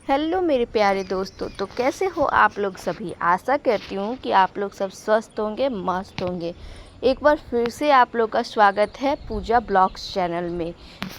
Hello मेरे प्यारे दोस्तों, तो कैसे हो आप लोग सभी। आशा करती हूँ कि आप लोग सब स्वस्थ होंगे, मस्त होंगे। एक बार फिर से आप लोग का स्वागत है पूजा ब्लॉग्स चैनल में।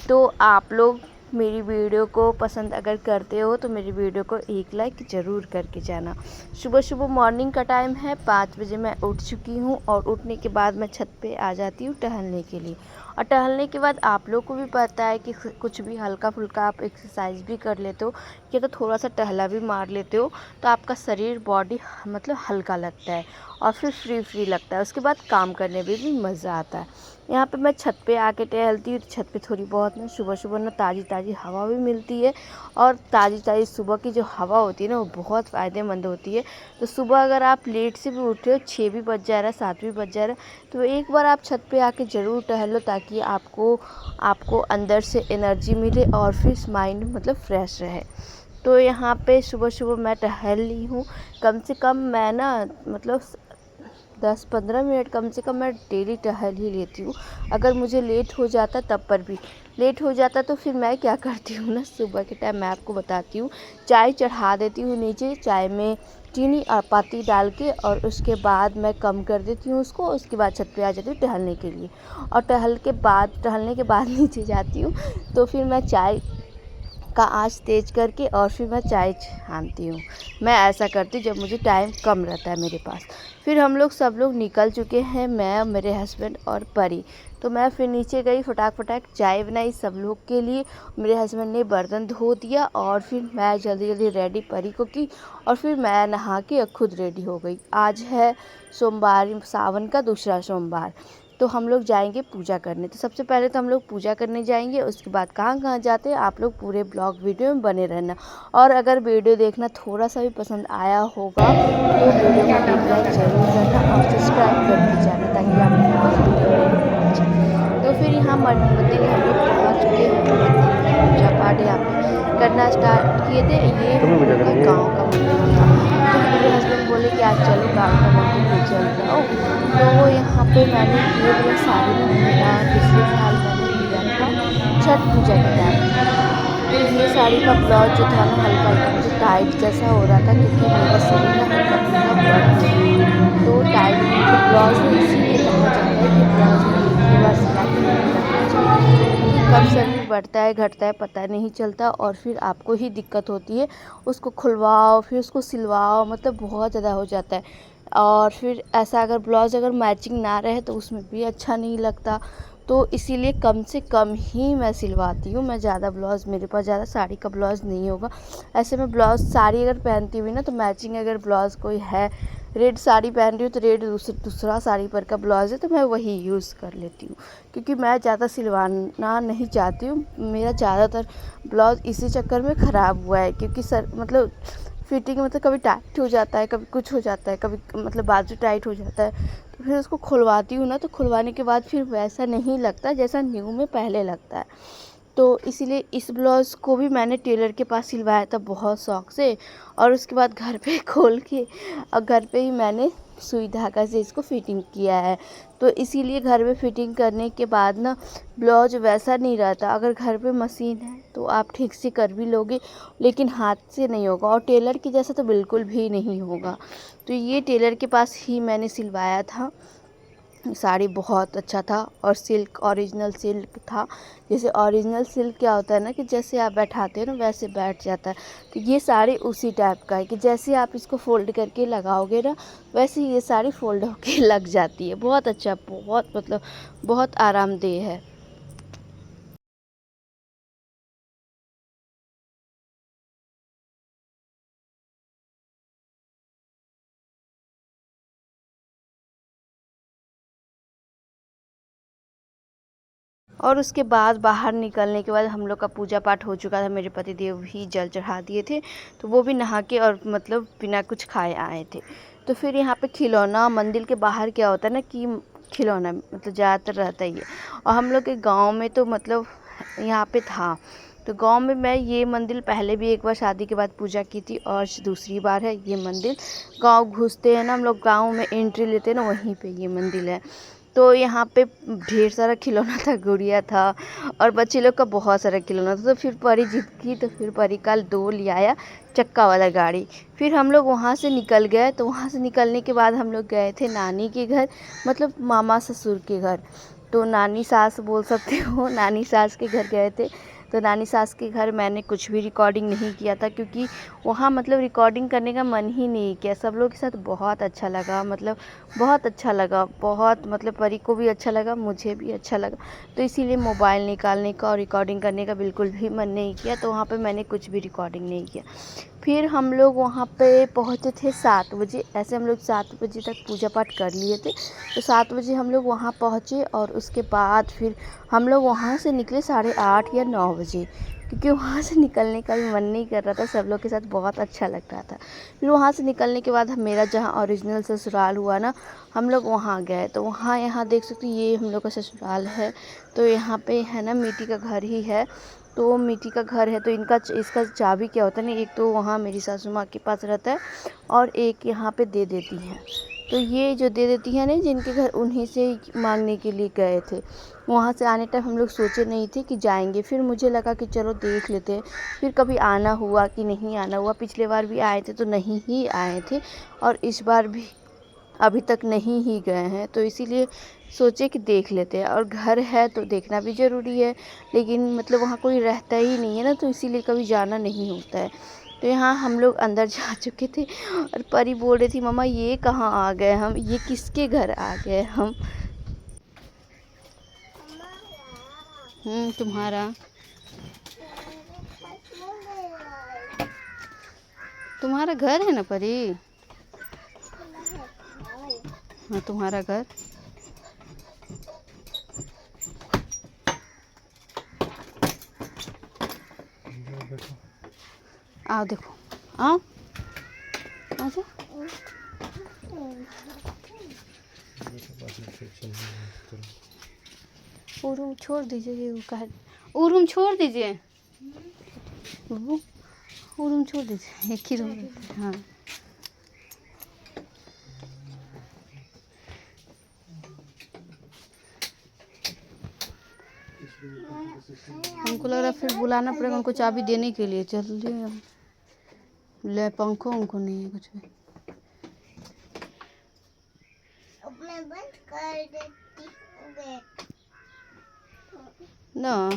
तो आप लोग मेरी वीडियो को पसंद अगर करते हो तो मेरी वीडियो को एक लाइक ज़रूर करके जाना। सुबह सुबह मॉर्निंग का टाइम है, 5 बजे मैं उठ चुकी हूँ और उठने के बाद मैं छत पे आ जाती हूँ टहलने के लिए। और टहलने के बाद आप लोग को भी पता है कि कुछ भी हल्का फुल्का आप एक्सरसाइज भी कर लेते हो कि अगर थोड़ा सा टहला भी मार लेते हो तो आपका शरीर बॉडी मतलब हल्का लगता है और फिर फ्री फ्री लगता है। उसके बाद काम करने में भी मज़ा आता है। यहाँ पे मैं छत पे आके टहलती हूँ तो छत पे थोड़ी बहुत ना सुबह सुबह ना ताज़ी ताज़ी हवा भी मिलती है। और ताज़ी ताज़ी सुबह की जो हवा होती है ना, वो बहुत फ़ायदेमंद होती है। तो सुबह अगर आप लेट से भी उठ रहे हो, 6 भी बज जा रहा है, 7 भी बज जा रहा है, तो एक बार आप छत पे आके ज़रूर टहलो ताकि आपको अंदर से एनर्जी मिले और फिर माइंड मतलब फ्रेश रहे। तो यहाँ पे सुबह सुबह मैं टहल ली हूँ। कम से कम मैं ना मतलब 10-15 मिनट कम से कम मैं डेली टहल ही लेती हूँ। अगर मुझे लेट हो जाता तब पर भी लेट हो जाता तो फिर मैं क्या करती हूँ ना, सुबह के टाइम मैं आपको बताती हूँ, चाय चढ़ा देती हूँ नीचे। चाय में चीनी और पत्ती डाल के और उसके बाद मैं कम कर देती हूँ उसको। उसके बाद छत पे आ जाती हूँ टहलने के लिए। और टहलने के बाद नीचे जाती हूँ तो फिर मैं चाय का आँच तेज़ करके और फिर मैं चाय छानती हूँ। मैं ऐसा करती हूँ जब मुझे टाइम कम रहता है मेरे पास। फिर हम लोग सब लोग निकल चुके हैं, मैं, मेरे हस्बैंड और परी। तो मैं फिर नीचे गई, फटाक चाय बनाई सब लोग के लिए। मेरे हस्बैंड ने बर्तन धो दिया और फिर मैं जल्दी जल्दी रेडी परी को की और फिर मैं नहा के खुद रेडी हो गई। आज है सोमवार, सावन का दूसरा सोमवार। तो हम लोग जाएंगे पूजा करने। तो सबसे पहले तो हम लोग पूजा करने जाएंगे, उसके बाद कहाँ कहाँ जाते हैं आप लोग पूरे ब्लॉग वीडियो में बने रहना। और अगर वीडियो देखना थोड़ा सा भी पसंद आया होगा तो वीडियो को एक लाइक ज़रूर करना और सब्सक्राइब करके जाना ताकि आपको बस वीडियो नहीं पहुँचे। तो फिर यहाँ मंदिर हम लोग पहुँच चुके हैं। मंदिर में पूजा पाठ यहाँ पे करना स्टार्ट किए थे। ये हम लोग का गाँव का मंदिर था। तो मेरे हस्बैंड बोले कि आज चलो गाँव का मंदिर में चल जाओ। तो यहाँ पे मैंने ये वाला साड़ी ना मेरा पिछले साल मैंने लिया था छठ पूजा के टाइम। तो ये साड़ी का ब्लाउज जो था ना, हल्का हल्का मुझे टाइट जैसा हो रहा था क्योंकि मेरा शरीर ना हल्का फुल्का बढ़ गया है। तो टाइट मतलब ब्लाउज ना इसीलिए कहा जाता है कि ब्लाउज में एक ही बार सिला के नहीं रखना चाहिए, क्योंकि कब शरीर बढ़ता है घटता है पता नहीं चलता और फिर आपको ही दिक्कत होती है। उसको खुलवाओ फिर उसको सिलवाओ, मतलब बहुत ज़्यादा हो जाता है। और फिर ऐसा अगर ब्लाउज़ अगर मैचिंग ना रहे तो उसमें भी अच्छा नहीं लगता। तो इसीलिए कम से कम ही मैं सिलवाती हूँ। मैं ज़्यादा ब्लाउज़, मेरे पास ज़्यादा साड़ी का ब्लाउज़ नहीं होगा। ऐसे में ब्लाउज़ साड़ी अगर पहनती हुई ना तो मैचिंग अगर ब्लाउज़ कोई है, रेड साड़ी पहन रही हूँ तो रेड दूसरा साड़ी पर का ब्लाउज़ है तो मैं वही यूज़ कर लेती हूँ, क्योंकि मैं ज़्यादा सिलवाना नहीं चाहती हूँ। मेरा ज़्यादातर ब्लाउज़ इसी चक्कर में ख़राब हुआ है, क्योंकि सर मतलब फिटिंग मतलब कभी टाइट हो जाता है, कभी कुछ हो जाता है, कभी मतलब बाजू टाइट हो जाता है। तो फिर उसको खुलवाती हूँ ना, तो खुलवाने के बाद फिर वैसा नहीं लगता जैसा न्यू में पहले लगता है। तो इसीलिए इस ब्लाउज़ को भी मैंने टेलर के पास सिलवाया था बहुत शौक़ से। और उसके बाद घर पे खोल के और घर पे ही मैंने सुई धागा से इसको फिटिंग किया है। तो इसीलिए घर में फिटिंग करने के बाद ना ब्लाउज वैसा नहीं रहता। अगर घर पे मशीन है तो आप ठीक से कर भी लोगे, लेकिन हाथ से नहीं होगा और टेलर की जैसा तो बिल्कुल भी नहीं होगा। तो ये टेलर के पास ही मैंने सिलवाया था। साड़ी बहुत अच्छा था और सिल्क ओरिजिनल सिल्क था। जैसे ओरिजिनल सिल्क क्या होता है ना कि जैसे आप बैठाते हो ना वैसे बैठ जाता है। तो ये साड़ी उसी टाइप का है कि जैसे आप इसको फ़ोल्ड करके लगाओगे ना वैसे ही ये साड़ी फ़ोल्ड होके लग जाती है। बहुत अच्छा, बहुत मतलब बहुत आरामदेह है। और उसके बाद बाहर निकलने के बाद हम लोग का पूजा पाठ हो चुका था। मेरे पति देव भी जल चढ़ा दिए थे, तो वो भी नहा के और मतलब बिना कुछ खाए आए थे। तो फिर यहाँ पे खिलौना, मंदिर के बाहर क्या होता है ना कि खिलौना मतलब ज़्यादातर रहता ही है। और हम लोग के गाँव में तो मतलब यहाँ पे था। तो गांव में मैं ये मंदिर पहले भी एक बार शादी के बाद पूजा की थी और दूसरी बार है ये मंदिर। गांव घुसते हैं ना हम लोग, गांव में एंट्री लेते हैं ना, वहीं पे ये मंदिर है। तो यहाँ पे ढेर सारा खिलौना था, गुड़िया था और बच्चे लोग का बहुत सारा खिलौना था। तो फिर परी जिद की तो फिर परी का 2 ले आया चक्का वाला गाड़ी। फिर हम लोग वहाँ से निकल गए। तो वहाँ से निकलने के बाद हम लोग गए थे नानी के घर, मतलब मामा ससुर के घर। तो नानी सास बोल सकते हो, नानी सास के घर गए थे। तो नानी सास के घर मैंने कुछ भी रिकॉर्डिंग नहीं किया था, क्योंकि वहाँ मतलब रिकॉर्डिंग करने का मन ही नहीं किया। सब लोग के साथ बहुत अच्छा लगा, मतलब बहुत अच्छा लगा, बहुत मतलब परी को भी अच्छा लगा, मुझे भी अच्छा लगा। तो इसीलिए मोबाइल निकालने का और रिकॉर्डिंग करने का बिल्कुल भी मन नहीं किया। तो वहाँ पे मैंने कुछ भी रिकॉर्डिंग नहीं किया। फिर हम लोग वहाँ पे पहुँचे थे 7 बजे। ऐसे हम लोग 7 बजे तक पूजा पाठ कर लिए थे। तो 7 बजे हम लोग वहाँ पहुँचे और उसके बाद फिर हम लोग वहाँ से निकले 8:30 या 9 बजे, क्योंकि वहाँ से निकलने का भी मन नहीं कर रहा था। सब लोग के साथ बहुत अच्छा लग रहा था। फिर वहाँ से निकलने के बाद मेरा जहाँ ओरिजिनल ससुराल हुआ ना, हम लोग वहाँ गए। तो वहाँ यहाँ देख सकते ये हम लोग का ससुराल है। तो यहाँ पे है ना मिट्टी का घर ही है। तो मिट्टी का घर है तो इसका चाबी क्या होता है ना, एक तो वहाँ मेरी सासू माँ के पास रहता है और एक यहाँ पे दे देती हैं। तो ये जो दे देती हैं ना जिनके घर, उन्हीं से मांगने के लिए गए थे। वहाँ से आने टाइम हम लोग सोचे नहीं थे कि जाएंगे। फिर मुझे लगा कि चलो देख लेते हैं, फिर कभी आना हुआ कि नहीं आना हुआ। पिछले बार भी आए थे तो नहीं ही आए थे और इस बार भी अभी तक नहीं ही गए हैं। तो इसीलिए सोचे कि देख लेते हैं, और घर है तो देखना भी ज़रूरी है। लेकिन मतलब वहाँ कोई रहता ही नहीं है ना, तो इसीलिए कभी जाना नहीं होता है। तो यहाँ हम लोग अंदर जा चुके थे और परी बोल रही थी मम्मा ये कहाँ आ गए हम, ये किसके घर आ गए हम। तुम्हारा तुम्हारा घर है ना परी। हाँ तुम्हारा घर। आओ देखो, आओ आजा। वो रूम छोड़ दीजिए, वो रूम छोड़ दीजिए, वो रूम छोड़ दीजिए, एक ही रूम। हाँ हमको लग रहा है फिर बुलाना पड़ेगा उनको चाबी देने के लिए। चलिए ले, पंखों उनको नहीं है कुछ भी। अब मैं बंद कर देती हूँ ना।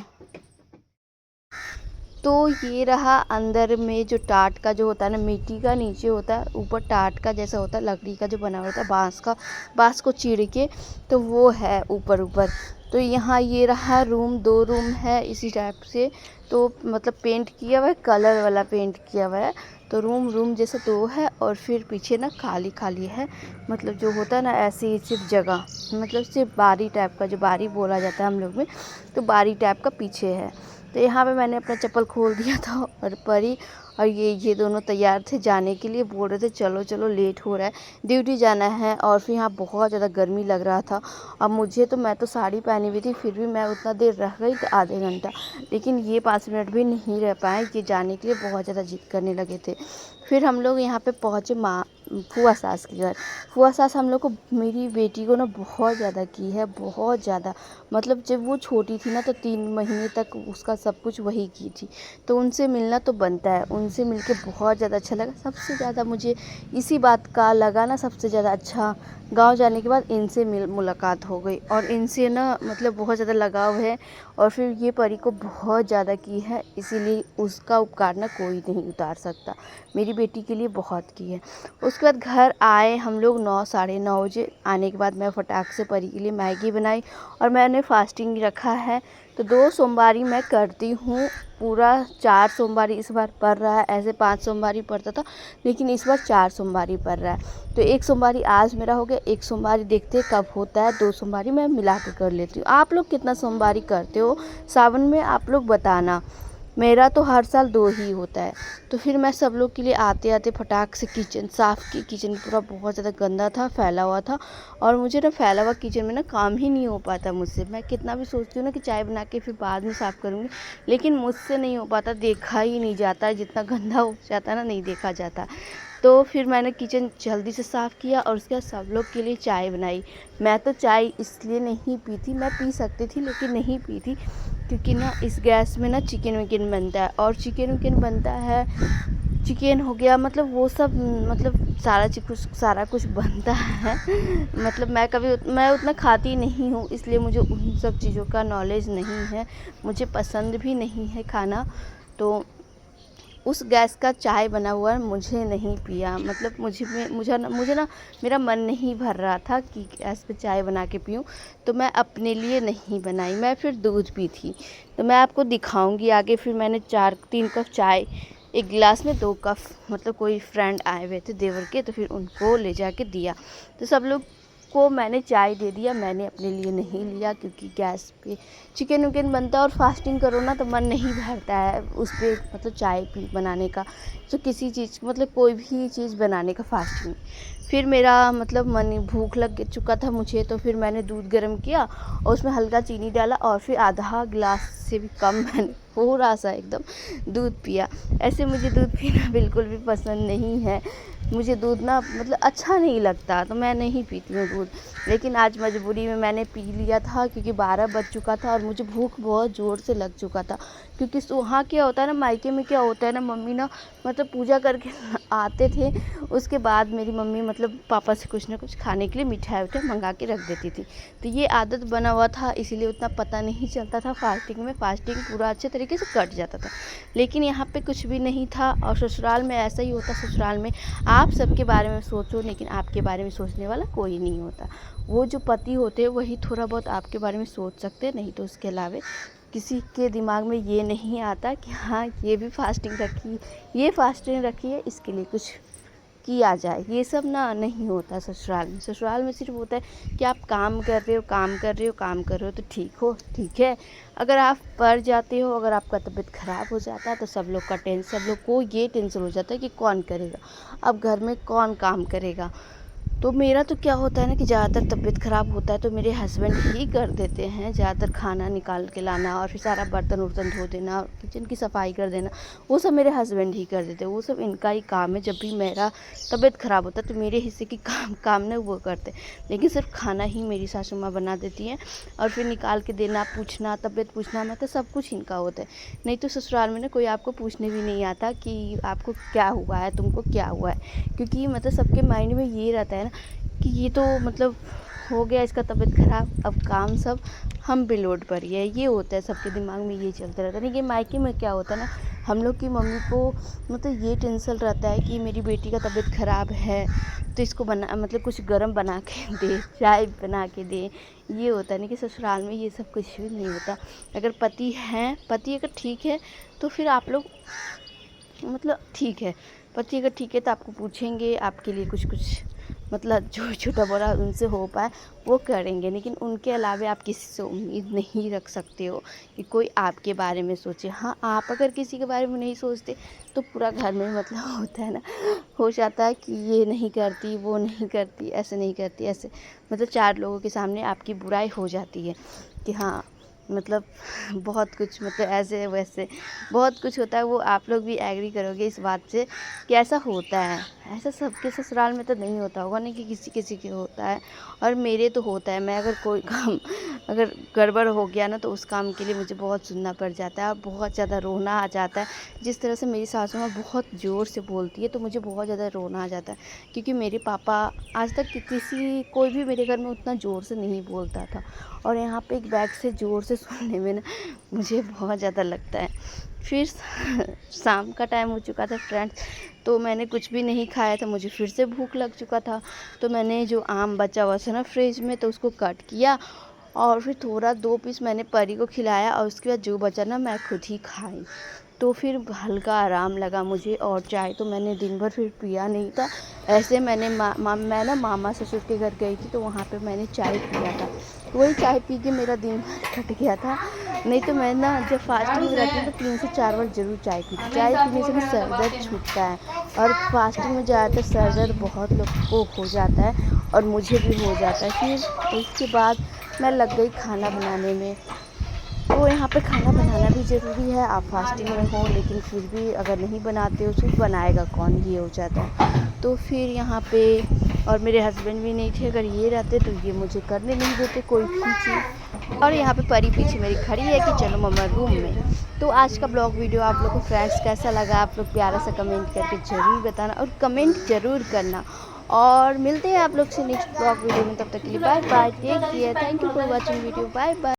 तो ये रहा अंदर में जो टाट का जो होता है ना, मिट्टी का नीचे होता है, ऊपर टाट का जैसा होता है, लकड़ी का जो बना हुआ होता है, बांस को चीर के, तो वो है ऊपर। तो यहाँ ये रहा रूम, 2 रूम है इसी टाइप से। तो मतलब पेंट किया हुआ है, कलर वाला पेंट किया हुआ है। तो रूम जैसे 2 है और फिर पीछे ना खाली है, मतलब जो होता है ना ऐसी सिर्फ जगह, मतलब सिर्फ बारी टाइप का, जो बारी बोला जाता है हम लोग में, तो बारी टाइप का पीछे है। तो यहाँ पे मैंने अपना चप्पल खोल दिया था और परी और ये दोनों तैयार थे जाने के लिए। बोल रहे थे चलो चलो लेट हो रहा है, ड्यूटी जाना है। और फिर यहाँ बहुत ज़्यादा गर्मी लग रहा था। अब मैं तो साड़ी पहनी हुई थी, फिर भी मैं उतना देर रह गई, आधे घंटा। लेकिन ये 5 मिनट भी नहीं रह पाए, ये जाने के लिए बहुत ज़्यादा जिद करने लगे थे। फिर हम लोग यहाँ पे पहुँचे फूआ सास के घर। फूआ सास हम लोग को, मेरी बेटी को ना बहुत ज़्यादा की है, बहुत ज़्यादा। मतलब जब वो छोटी थी ना तो 3 महीने तक उसका सब कुछ वही की थी। तो उनसे मिलना तो बनता है, उनसे मिलके बहुत ज़्यादा अच्छा लगा। सबसे ज़्यादा मुझे इसी बात का लगा ना, सबसे ज़्यादा अच्छा गांव जाने के बाद इनसे मुलाकात हो गई और इनसे ना मतलब बहुत ज़्यादा लगाव है। और फिर ये परी को बहुत ज़्यादा की है, इसीलिए उसका उपकार ना कोई नहीं उतार सकता। मेरी बेटी के लिए बहुत की है। उसके बाद घर आए हम लोग 9 साढ़े 9 बजे। आने के बाद मैं फटाक से परी के लिए मैगी बनाई और मैंने फास्टिंग रखा है। तो 2 सोमवारी मैं करती हूँ, पूरा 4 सोमवारी इस बार पड़ रहा है। ऐसे 5 सोमवारी पड़ता था, लेकिन इस बार 4 सोमवारी पड़ रहा है। तो 1 सोमवारी आज मेरा हो गया, 1 सोमवारी देखते हैं कब होता है, 2 सोमवारी मैं मिला के कर लेती हूँ। आप लोग कितना सोमवारी करते हो सावन में, आप लोग बताना। मेरा तो हर साल 2 ही होता है। तो फिर मैं सब लोग के लिए आते आते फटाक से किचन साफ़ की। किचन पूरा बहुत ज़्यादा गंदा था, फैला हुआ था। और मुझे ना फैला हुआ किचन में ना काम ही नहीं हो पाता मुझसे। मैं कितना भी सोचती हूँ ना कि चाय बना के फिर बाद में साफ़ करूँगी, लेकिन मुझसे नहीं हो पाता, देखा ही नहीं जाता। जितना गंदा हो जाता है ना, नहीं देखा जाता। तो फिर मैंने किचन जल्दी से साफ़ किया और उसके बाद सब लोग के लिए चाय बनाई। मैं तो चाय इसलिए नहीं पी थी, मैं पी सकती थी लेकिन नहीं पी थी, क्योंकि ना इस गैस में ना चिकन विकन बनता है, और चिकन विकन बनता है, चिकन हो गया, मतलब वो सब, मतलब सारा कुछ बनता है। मतलब मैं उतना खाती नहीं हूँ, इसलिए मुझे उन सब चीज़ों का नॉलेज नहीं है, मुझे पसंद भी नहीं है खाना। तो उस गैस का चाय बना हुआ मुझे नहीं पिया, मतलब मुझे ना मेरा मन नहीं भर रहा था कि गैस पे चाय बना के पीऊँ, तो मैं अपने लिए नहीं बनाई, मैं फिर दूध पी थी। तो मैं आपको दिखाऊंगी आगे। फिर मैंने 3 कप चाय, 1 गिलास में 2 कप, मतलब कोई फ्रेंड आए हुए थे देवर के, तो फिर उनको ले जाके दिया। तो सब लोग को मैंने चाय दे दिया, मैंने अपने लिए नहीं लिया, क्योंकि गैस पे चिकन विकन बनता है और फास्टिंग करो ना तो मन नहीं भरता है उस पर, मतलब चाय पी बनाने का, तो किसी चीज़ मतलब कोई भी चीज़ बनाने का फास्टिंग। फिर मेरा मतलब मन भूख लग चुका था मुझे, तो फिर मैंने दूध गर्म किया और उसमें हल्का चीनी डाला और फिर आधा गिलास से भी कम मैंने थोड़ा सा एकदम दूध पिया। ऐसे मुझे दूध पीना बिल्कुल भी पसंद नहीं है, मुझे दूध ना मतलब अच्छा नहीं लगता, तो मैं नहीं पीती हूँ दूध। लेकिन आज मजबूरी में मैंने पी लिया था, क्योंकि 12 बज चुका था और मुझे भूख बहुत ज़ोर से लग चुका था। क्योंकि वहाँ क्या होता है ना, मायके में क्या होता है ना, मम्मी ना मतलब पूजा करके आते थे, उसके बाद मेरी मम्मी मतलब पापा से कुछ ना कुछ खाने के लिए मिठाई उठाई मंगा के रख देती थी। तो ये आदत बना हुआ था, इसीलिए उतना पता नहीं चलता था फास्टिंग में, फास्टिंग पूरा अच्छे तरीके से कट जाता था। लेकिन यहाँ पे कुछ भी नहीं था, और ससुराल में ऐसा ही होता। ससुराल में आप सबके बारे में सोचो, लेकिन आपके बारे में सोचने वाला कोई नहीं होता। वो जो पति होते हैं वही थोड़ा बहुत आपके बारे में सोच सकते हैं, नहीं तो उसके अलावा किसी के दिमाग में ये नहीं आता कि हाँ ये भी फास्टिंग रखी, ये फास्टिंग रखी है, इसके लिए कुछ किया जाए। ये सब ना नहीं होता ससुराल में। ससुराल में सिर्फ होता है कि आप काम कर रहे हो तो ठीक है। अगर आप पड़ जाते हो, अगर आपका तबीयत ख़राब हो जाता है, तो सब लोग को ये टेंशन हो जाता है कि कौन करेगा, अब घर में कौन काम करेगा। तो मेरा तो क्या होता है ना कि ज़्यादातर तबीयत ख़राब होता है तो मेरे हस्बैंड ही कर देते हैं, ज़्यादातर खाना निकाल के लाना और फिर सारा बर्तन उर्तन धो देना और किचन की सफाई कर देना, वो सब मेरे हस्बैंड ही कर देते हैं। वो सब इनका ही काम है। जब भी मेरा तबीयत ख़राब होता है तो मेरे हिस्से की काम ना वो करते हैं, लेकिन सिर्फ खाना ही मेरी सासू माँ बना देती हैं और फिर निकाल के देना, पूछना, तबीयत पूछना, मतलब सब कुछ इनका होता है। नहीं तो ससुराल में ना कोई आपको पूछने भी नहीं आता कि आपको क्या हुआ है, तुमको क्या हुआ है, क्योंकि मतलब सबके माइंड में ये रहता है ना कि ये तो मतलब हो गया इसका तबीयत ख़राब, अब काम सब हम पे लोड पड़ गया है, ये होता है सबके दिमाग में, ये चलता रहता है। लेकिन मायके में क्या होता है ना, हम लोग की मम्मी को मतलब ये टेंशन रहता है कि मेरी बेटी का तबीयत ख़राब है तो इसको मतलब कुछ गर्म बना के दे, चाय बना के दे, ये होता है। नहीं कि ससुराल में ये सब कुछ भी नहीं होता। अगर पति अगर ठीक है तो फिर आप लोग मतलब ठीक है, पति अगर ठीक है तो आपको पूछेंगे, आपके लिए कुछ मतलब जो छोटा बड़ा उनसे हो पाए वो करेंगे, लेकिन उनके अलावा आप किसी से उम्मीद नहीं रख सकते हो कि कोई आपके बारे में सोचे। हाँ, आप अगर किसी के बारे में नहीं सोचते तो पूरा घर में मतलब होता है ना, हो जाता है कि ये नहीं करती, वो नहीं करती, ऐसे नहीं करती, ऐसे मतलब 4 लोगों के सामने आपकी बुराई हो जाती है कि हाँ मतलब बहुत कुछ, मतलब ऐसे वैसे बहुत कुछ होता है। वो आप लोग भी एग्री करोगे इस बात से कि ऐसा होता है। ऐसा सबके ससुराल में तो नहीं होता होगा, नहीं कि किसी के होता है, और मेरे तो होता है। मैं अगर कोई काम अगर गड़बड़ हो गया ना तो उस काम के लिए मुझे बहुत सुनना पड़ जाता है और बहुत ज़्यादा रोना आ जाता है। जिस तरह से मेरी सासू माँ बहुत ज़ोर से बोलती है तो मुझे बहुत ज़्यादा रोना आ जाता है, क्योंकि मेरे पापा आज तक कोई भी मेरे घर में उतना ज़ोर से नहीं बोलता था, और यहाँ पे एक बैग से ज़ोर से सुनने में ना मुझे बहुत ज़्यादा लगता है। फिर शाम का टाइम हो चुका था फ्रेंड्स, तो मैंने कुछ भी नहीं खाया था, मुझे फिर से भूख लग चुका था। तो मैंने जो आम बचा हुआ था ना फ्रिज में, तो उसको कट किया और फिर थोड़ा 2 पीस मैंने परी को खिलाया, और उसके बाद जो बचा ना मैं खुद ही खाई। तो फिर हल्का आराम लगा मुझे, और चाय तो मैंने दिन भर फिर पिया नहीं था। ऐसे मैं ना मामा ससुर के घर गई थी, तो वहाँ पे मैंने चाय पिया था, वही चाय पी के मेरा दिन भर कट गया था। नहीं तो मैं ना जब फास्टिंग में रहती हूँ तो 3 से 4 बार ज़रूर चाय पीती। चाय पीने से ना सर दर्द छूटता है, और फास्टिंग में ज़्यादातर सर दर्द बहुत लोग को हो जाता है और मुझे भी हो जाता है। फिर उसके बाद मैं लग गई खाना बनाने में। तो यहाँ पे खाना बनाना भी ज़रूरी है। आप फास्टिंग में हो लेकिन फिर भी अगर नहीं बनाते हो तो बनाएगा कौन, ये हो जाता है। तो फिर यहाँ पे और मेरे हस्बैंड भी नहीं थे, अगर ये रहते तो ये मुझे करने नहीं देते कोई भी चीज़। और यहाँ पे परी पीछे मेरी खड़ी है कि चलो मम्मा रूम में। तो आज का ब्लॉग वीडियो आप लोग को फ्रेंड्स कैसा लगा, आप लोग प्यारा सा कमेंट करके ज़रूर बताना और कमेंट ज़रूर करना। और मिलते हैं आप लोग से नेक्स्ट ब्लॉग वीडियो में, तब तक के लिए bye bye, take care, thank you for watching video, bye bye.